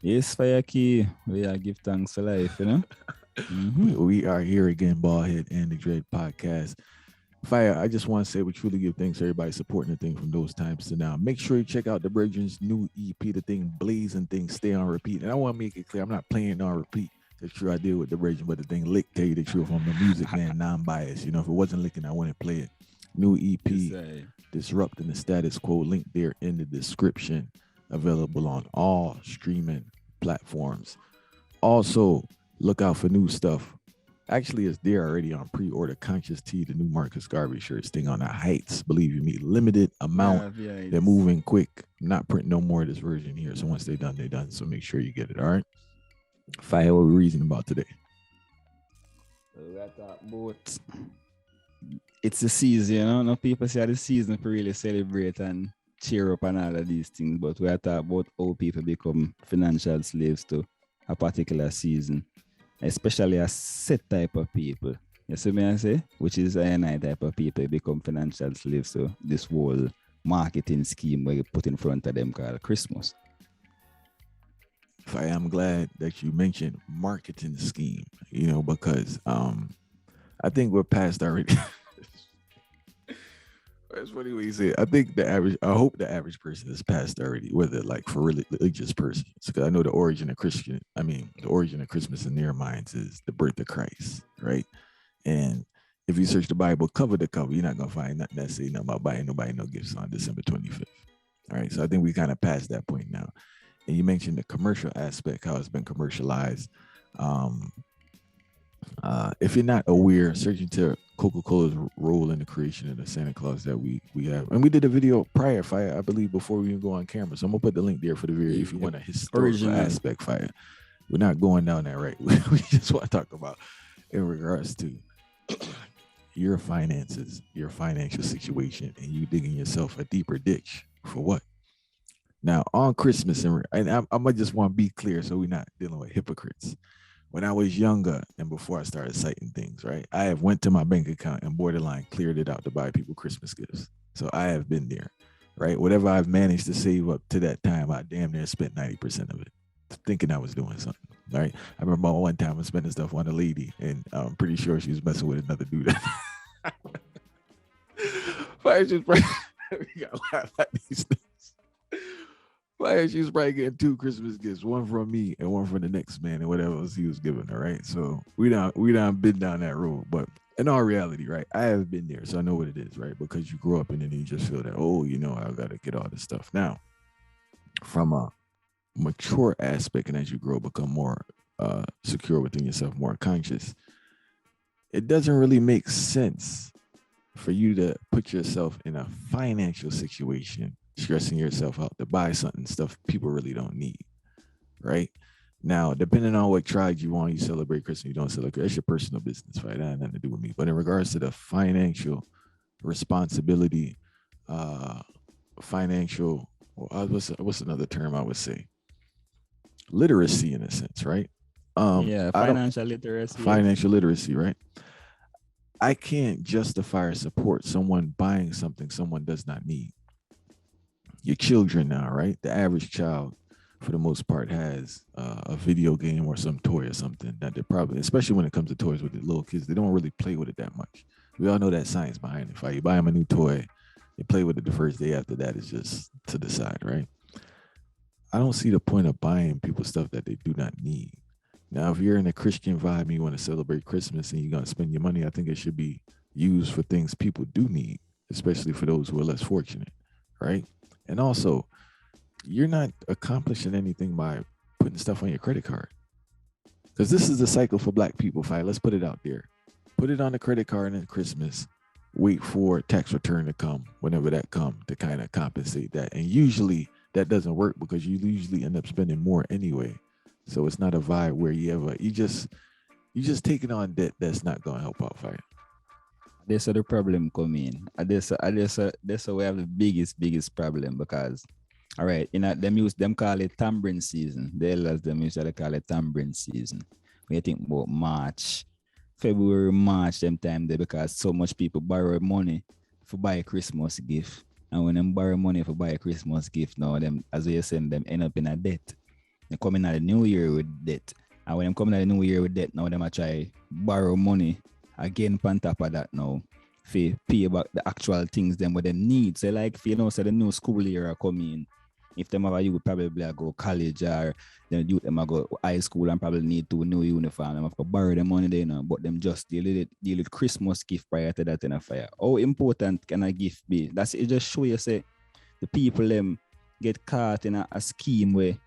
Yes, fire key. We are give thanks for life, you know. Mm-hmm. We are here again, Ballhead and the Dread Podcast. Fire, I just want to say we truly give thanks to everybody supporting the thing from those times to now. Make sure you check out the Virgin's new EP, the thing Blazing Things Stay on Repeat. And I want to make it clear, I'm not playing it on repeat. That's true, I deal with the Virgin, but the thing lick, tell you the truth, I'm a music man, non-biased. You know, if it wasn't licking, I wouldn't play it. New Yes, EP, I. Disrupting the Status Quo, link there in the description. Available on all streaming platforms. Also, look out for new stuff. Actually, it's there already on pre-order. Conscious Tea, the new Marcus Garvey shirt, thing on the heights. Believe you me, limited amount. Yeah, They're it's moving quick. I'm not printing no more of this version here. So once they're done, they're done. So make sure you get it. All right. Fire, what we reason about today? we got talk about it's the season, you know. No people say the season to really celebrate and cheer up and all of these things, but we are talking about how people become financial slaves to a particular season, especially a set type of people. You see me I say? Which is a type of people become financial slaves to this whole marketing scheme where you put in front of them called Christmas. Fire, I'm glad that you mentioned marketing scheme, because I think we're past already. That's funny what you say. I hope the average person is past already, whether like for religious persons. Because I know the origin of Christmas in their minds is the birth of Christ, right? And if you search the Bible cover to cover, you're not gonna find nothing that say nothing about buying nobody no gifts on December 25th. All right. So I think we kind of passed that point now. And you mentioned the commercial aspect, how it's been commercialized. Um, if you're not aware, searching to Coca-Cola's role in the creation of the Santa Claus that we have, and we did a video prior, Fire, I believe, before we even go on camera. So I'm gonna put the link there for the video if you Yep. want a historical Original. aspect, Fire. We're not going down that right. We just want to talk about in regards to your finances, your financial situation, and you digging yourself a deeper ditch for what? Now on Christmas, I might just want to be clear so we're not dealing with hypocrites. When I was younger and before I started citing things, right, I have went to my bank account and borderline cleared it out to buy people Christmas gifts. So I have been there, right? Whatever I've managed to save up to that time, I damn near spent 90% of it, thinking I was doing something. Right? I remember one time I was spending stuff on a lady, and I'm pretty sure she was messing with another dude. Why is she probably we got laugh at these things? Why she was probably getting two Christmas gifts, one from me and one from the next man, and whatever else he was giving her, right? So we don't been down that road, but in all reality, right, I have been there, so I know what it is, right? Because you grow up and then you just feel that, oh, I gotta get all this stuff now. From a mature aspect, and as you grow, become more secure within yourself, more conscious, it doesn't really make sense for you to put yourself in a financial situation, stressing yourself out to buy something, stuff people really don't need, right? Now, depending on what tribe you want, you celebrate Christmas, you don't celebrate. That's your personal business, right? That has nothing to do with me. But in regards to the financial responsibility, uh, financial, what's another term I would say? Literacy, in a sense, right? Yeah, I don't financial literacy, yes. Financial literacy, right? I can't justify or support someone buying something someone does not need. Your children now, right? The average child, for the most part, has a video game or some toy or something that they're probably, especially when it comes to toys with the little kids, they don't really play with it that much. We all know that science behind it. If you buy them a new toy, they play with it the first day. After that, it's just to the side, right? I don't see the point of buying people stuff that they do not need. Now, if you're in a Christian vibe and you want to celebrate Christmas and you're going to spend your money, I think it should be used for things people do need, especially for those who are less fortunate, right? And also, you're not accomplishing anything by putting stuff on your credit card. Because this is the cycle for black people, fight. Let's put it out there. Put it on the credit card at Christmas. Wait for tax return to come whenever that come to kind of compensate that. And usually that doesn't work because you usually end up spending more anyway. So it's not a vibe where you just taking on debt that's not gonna help out fight. That's where the problem come in. That's where we have the biggest problem because all right, them call it tambourine season. The elders them usually call it tambourine season. When you think about March, February, March, them time there because so much people borrow money for buy a Christmas gift. And when them borrow money for buy a Christmas gift, now them as you send them end up in a debt. They coming at the new year with debt. And when them coming at the new year with debt, now them a try borrow money again on top of that now. For pay back the actual things them what them need. So like if you know so the new school year are coming. If them have a youth probably go college or then youth them go high school and probably need to new uniform. Them have to borrow the money there, but them just deal with Christmas gift prior to that in a fire. How important can a gift be? That's it just show you say the people them get caught in a scheme where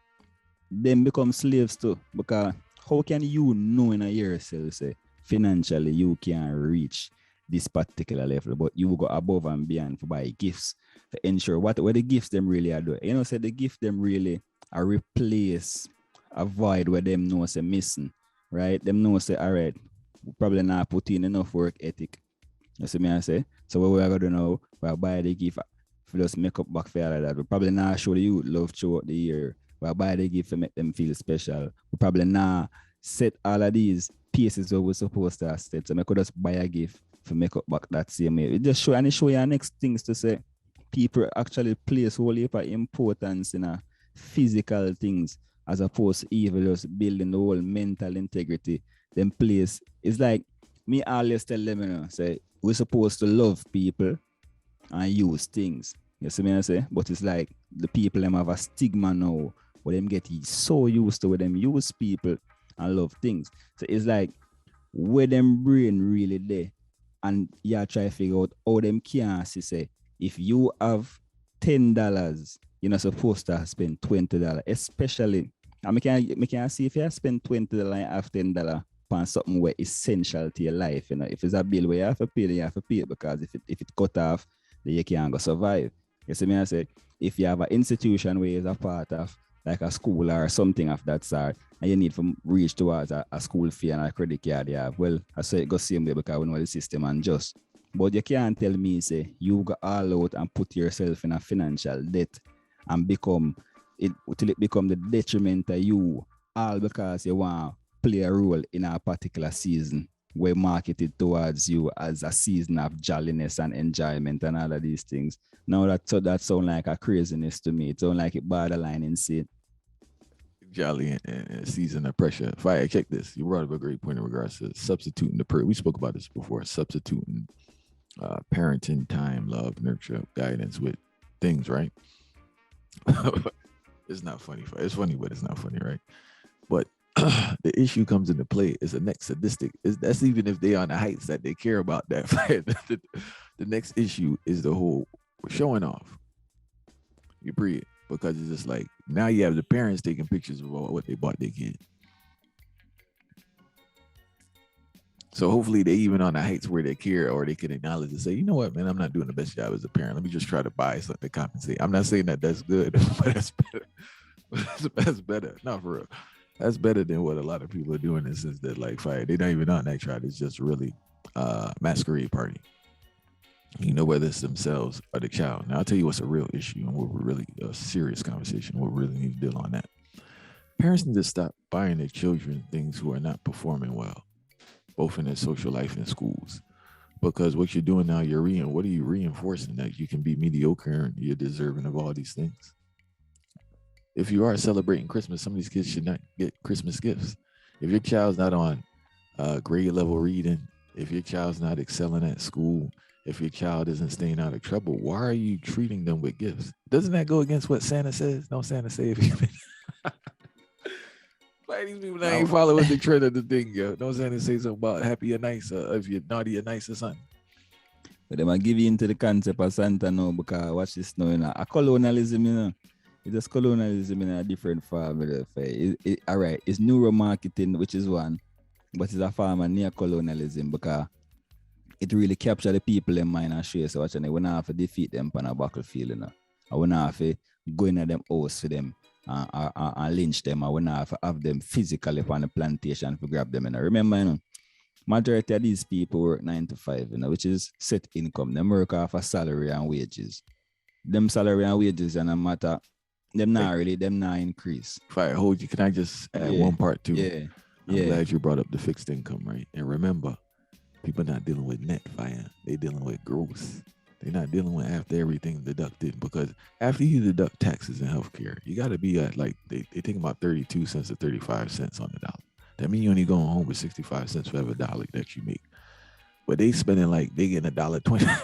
them become slaves too. Because how can you know in a yourself say financially you can reach this particular level, but you go above and beyond for buy gifts to ensure what the gifts them really are doing. You know, say the gift them really are replace a void where them know say missing, right? Them know say all right, probably not put in enough work ethic. You see me I say? So what we're gonna do now, we'll buy the gift for just make up back for all of that. We probably not show the youth love throughout the year. We'll buy the gift to make them feel special. We probably not set all of these pieces where we're supposed to set. So I could just buy a gift for make up back that same way. It just show and it show you next things to say. People actually place whole heap of importance in a physical things as opposed to even just building the whole mental integrity. Then place it's like me always tell them, you know, say we're supposed to love people and use things. You see me I say? But it's like the people them have a stigma now where them get so used to where them use people and love things. So it's like where them brain really there. And you try to figure out how them can see say if you have $10, you're not supposed to spend $20. Especially, and I can see if you spend $20 and have $10 on something where essential to your life. You know, if it's a bill where you have to pay, then you have to pay it because if it cut off, then you can't go survive. You see me I say, if you have an institution where it's a part of like a school or something of that sort, and you need to reach towards a school fee and a credit card you have, well, I say it goes same way because we know the system and just. But you can't tell me, say, you go all out and put yourself in a financial debt and become it till it become the detriment of you, all because you want to play a role in a particular season where marketed towards you as a season of jolliness and enjoyment and all of these things. Now that sounds like a craziness to me. It sounds like it borderline insane. Jolly and season of pressure. Fire, check this. You brought up a great point in regards to substituting the prayer. We spoke about this before. Substituting parenting, time, love, nurture, guidance with things, right? It's not funny. It's funny, but it's not funny, right? But the issue comes into play is the next sadistic. That's even if they on the heights that they care about that. The next issue is the whole showing off. You breathe. Because it's just like now you have the parents taking pictures of what they bought their kid. So hopefully they even on the heights where they care or they can acknowledge and say, you know what, man, I'm not doing the best job as a parent. Let me just try to buy something to compensate. I'm not saying that that's good, but that's better. That's better. Not for real. That's better than what a lot of people are doing in the sense that like fire. They're not even on that trial. It's just really masquerade party. You know, whether it's themselves or the child. Now, I'll tell you what's a real issue and what we're really a serious conversation. What we really need to deal on that. Parents need to stop buying their children things who are not performing well, both in their social life and schools. Because what you're doing now, what are you reinforcing? That you can be mediocre and you're deserving of all these things. If you are celebrating Christmas, some of these kids should not get Christmas gifts. If your child's not on grade level reading, if your child's not excelling at school, if your child isn't staying out of trouble, why are you treating them with gifts? Doesn't that go against what Santa says? Don't Santa say if you like these people that ain't following the trend of the thing, yo. Don't Santa say something about happy or nice, if you're naughty or nice or something. But they might give you into the concept of Santa now because watch this now, you know. A colonialism, you know. It's just colonialism in a different form. All right, it's neuromarketing, which is one, but it's a form of neo-colonialism because it really captures the people in mind and show you so much, and we not have to defeat them on a battlefield, you know. I will not have to go in at them house for them and lynch them. I will not have to have them physically upon the plantation to grab them, you know. Remember, you know, majority of these people work 9 to 5, you know, which is set income. They work off a salary and wages. Them salary and wages and no matter, them not increase. Fire, hold you. Can I just add one part too? Yeah. I'm glad you brought up the fixed income, right? And remember, people not dealing with net fire. They dealing with gross. They're not dealing with after everything deducted, because after you deduct taxes and healthcare, you got to be at like they think about 32 cents to 35 cents on the dollar. That means you only going home with 65 cents for every dollar that you make. But they spending like they getting $1.20.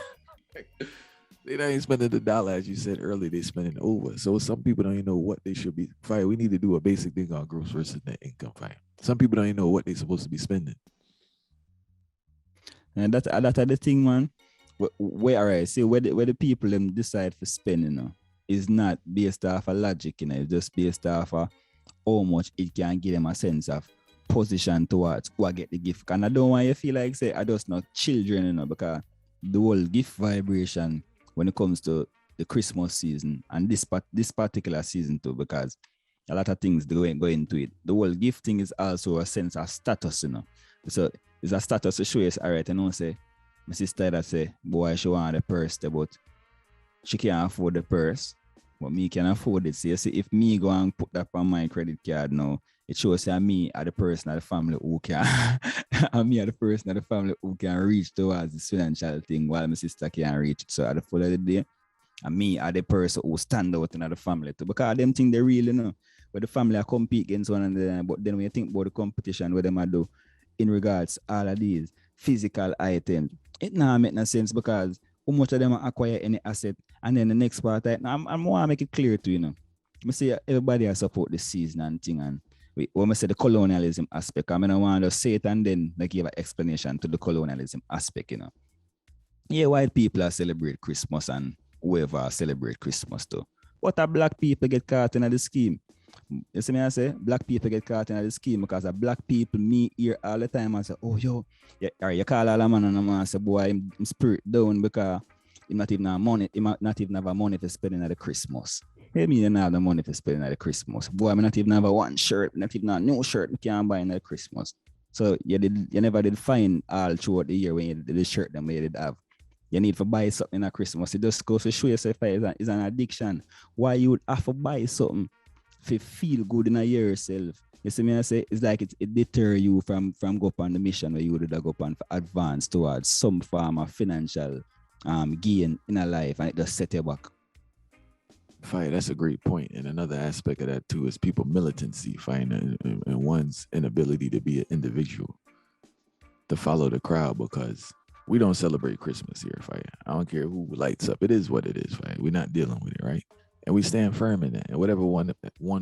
They not even spending the dollar, as you said earlier. They spending over. So some people don't even know what they should be. Fire. We need to do a basic thing on gross versus net income. Fire. Some people don't even know what they're supposed to be spending. And that are the thing, man. Where all right, see where the people them decide for spending, is not based off a logic, it's just based off how much it can give them a sense of position towards who I get the gift. And I don't want you to feel like say I just not children, because the whole gift vibration when it comes to the Christmas season and this particular season too, because a lot of things go into it. The whole gift thing is also a sense of status, So it's a status to show you, all right, say, my sister that say, boy, she want the purse, but she can't afford the purse, but me can afford it. So you see, if me go and put that on my credit card now, it shows that me are the person of the family who can, and me are the person of the family who can reach towards this financial thing while my sister can't reach it. So at the full of the day, and me are the person who stand out in the family too, because them think they really know. But the family are compete against one another. But then when you think about the competition, what them are do in regards to all of these physical items, it now make no sense, because how much of them acquire any asset, and then the next part, I'm want to make it clear to I say everybody has support the season and thing, and when I say the colonialism aspect, I mean I want to say it and then like give an explanation to the colonialism aspect, Yeah, white people are celebrate Christmas and whoever celebrate Christmas too. But a black people get caught in the scheme. You see me I say? Black people get caught in the scheme because a black people me hear all the time and say, oh, yo, you call all a man and a man say, boy, him spirit down because he not even have money, he not even have a money for spending at the Christmas. Hey, me don't have the money for spending at the Christmas. Boy, I not even have a one shirt, not even a new shirt, I can't buy in the Christmas. So you never did find all throughout the year when you did the shirt them you did have. You need to buy something at Christmas. It just goes to show yourself it's an addiction. Why you would have to buy something to feel good in a year yourself. You see me I say? It's like it deter you from go up on the mission where you would go up on for advance towards some form of financial gain in a life, and it just set you back. Fine, that's a great point. And another aspect of that too is people militancy, fine, and one's inability to be an individual, to follow the crowd, because we don't celebrate Christmas here, fine. I don't care who lights up. It is what it is, fine. We're not dealing with it, right? And we stand firm in that. And whatever one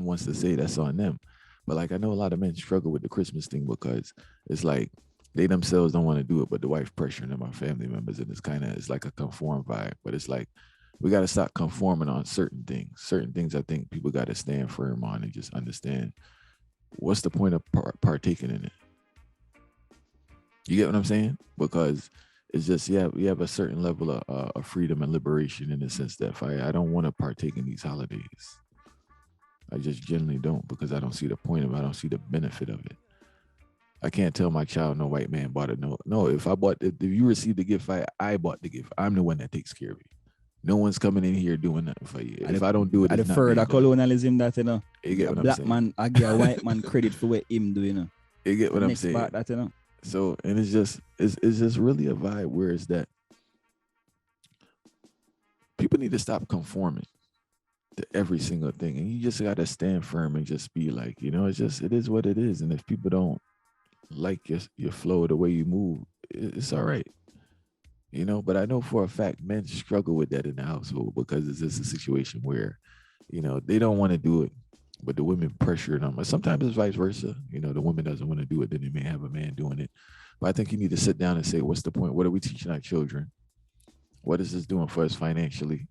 wants to say, that's on them. But like I know a lot of men struggle with the Christmas thing because it's like they themselves don't want to do it, but the wife pressuring them, our family members, and it's like a conform vibe. But it's like we got to stop conforming on certain things. Certain things I think people got to stand firm on and just understand what's the point of partaking in it. You get what I'm saying? Because it's just, we have a certain level of freedom and liberation in the sense that I don't want to partake in these holidays. I just generally don't, because I don't see the point of it. I don't see the benefit of it. I can't tell my child no white man bought it. No, if you received the gift, I bought the gift. I'm the one that takes care of you. No one's coming in here doing nothing for you. If I don't do it, it's not further colonialism that, you get what I'm saying? Black man, I give a white man credit for what him do, You get what I'm saying? Part that, So, and it's just really a vibe where it's that people need to stop conforming to every single thing. And you just got to stand firm and just be like, it is what it is. And if people don't like your flow, the way you move, it's all right. But I know for a fact men struggle with that in the household, because it's just a situation where, they don't want to do it, but the women pressure them. Sometimes it's vice versa. The woman doesn't want to do it, then they may have a man doing it. But I think you need to sit down and say, what's the point? What are we teaching our children? What is this doing for us financially?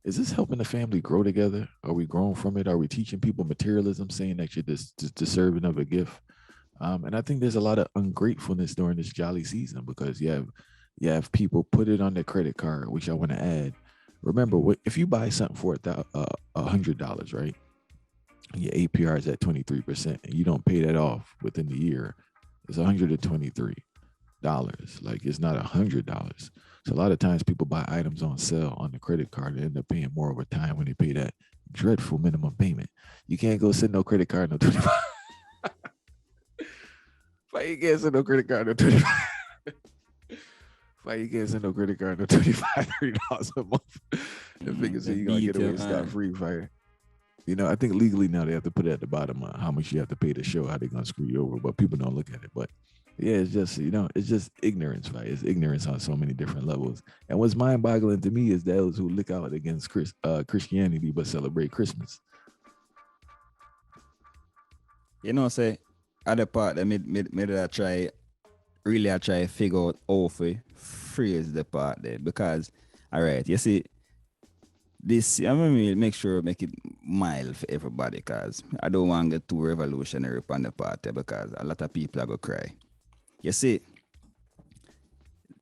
Is this helping the family grow together? Are we growing from it? Are we teaching people materialism, saying that you're just deserving of a gift? And I think there's a lot of ungratefulness during this jolly season, because you have people put it on their credit card, which I want to add. Remember, if you buy something for $100, right? And your APR is at 23%, and you don't pay that off within the year, it's $123. Like, it's not $100. So a lot of times people buy items on sale on the credit card and end up paying more over time when they pay that dreadful minimum payment. You can't go send no credit card no 25. You can't send no credit card no 25. Why you can't send no credit card no $25-$30 a month? The figure say you gonna get away scot free, fire. You know, I think legally now they have to put it at the bottom on how much you have to pay to show how they're gonna screw you over, but people don't look at it. But yeah, it's just, you know, it's just ignorance, right? It's ignorance on so many different levels. And what's mind-boggling to me is those who look out against Christianity but celebrate Christmas. You know, say other part that made I try to figure out how to phrase the part there, because all right, you see this, I'm gonna make sure make it mild for everybody, because I don't want to get too revolutionary on the part there, because a lot of people are gonna cry. You see,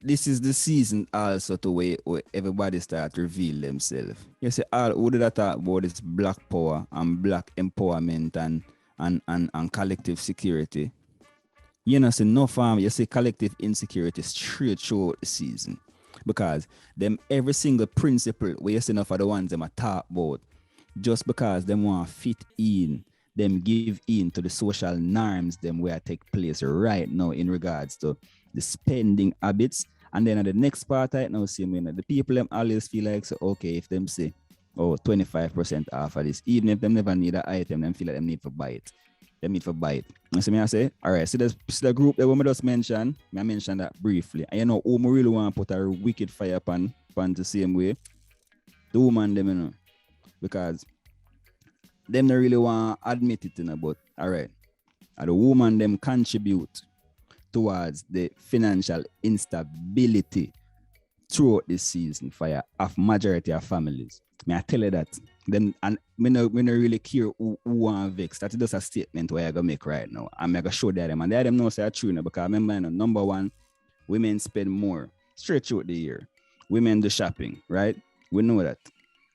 this is the season also to where everybody start to reveal themselves. You see, all who did I talk about this black power and black empowerment and collective security. You know, see no farm, you see collective insecurity straight throughout the season. Because them every single principle where you see enough of the ones them are talk about, just because them want to fit in, them give in to the social norms them where take place right now in regards to the spending habits. And then at the next part right now, see, the people them always feel like, so okay, if them say, oh, 25% off of this, even if them never need an item, them feel like them need to buy it. Them need to buy it. And so I say, all right, so there's the group that we just mentioned. I mentioned that briefly. And you know, who really want to put a wicked fire upon the same way? The woman them, you know. Because them don't really want to admit it, you know, but all right. And the woman them contribute towards the financial instability throughout this season for a majority of families. May I tell you that? Then and me no really care who want vex. That's just a statement where I gonna make right now. I'm gonna show them, and they them know say true now, because remember, number one, women spend more straight throughout the year. Women do shopping, right? We know that.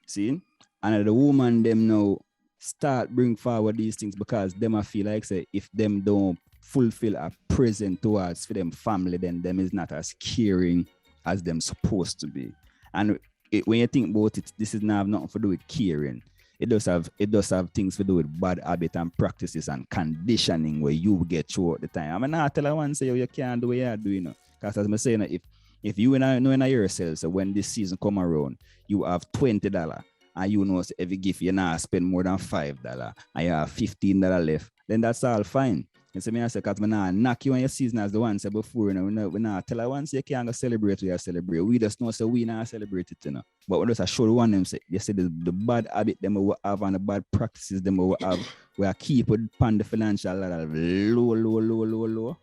See? And the woman them now start bring forward these things, because them I feel like say if them don't fulfill a present towards for them family, then them is not as caring as them supposed to be. And when you think about it, this is not have nothing to do with caring. It does have things to do with bad habit and practices and conditioning where you get throughout the time. I mean, I tell her one say you can't do what you're doing. Because as I'm saying, if you and I know in yourself, so when this season come around, you have $20 and you know so every gift you not spend more than $5 and you have $15 left, then that's all fine. And so I say, because I'm not knock you on your season as the one said before, you know, we not tell her once you can't go celebrate, we celebrate. We just know so we not celebrate it, you know. But we just show the one them say, you say the bad habit them we have and the bad practices them we have, we are keep upon the financial ladder low.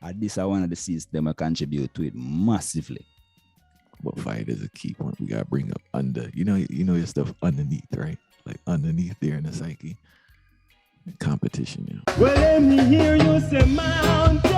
And this is one of the seasons them will contribute to it massively. But fight is a key point we gotta bring up under. You know your stuff underneath, right? Like underneath there in the psyche. Competition, yeah. Well, let me hear you say mountain.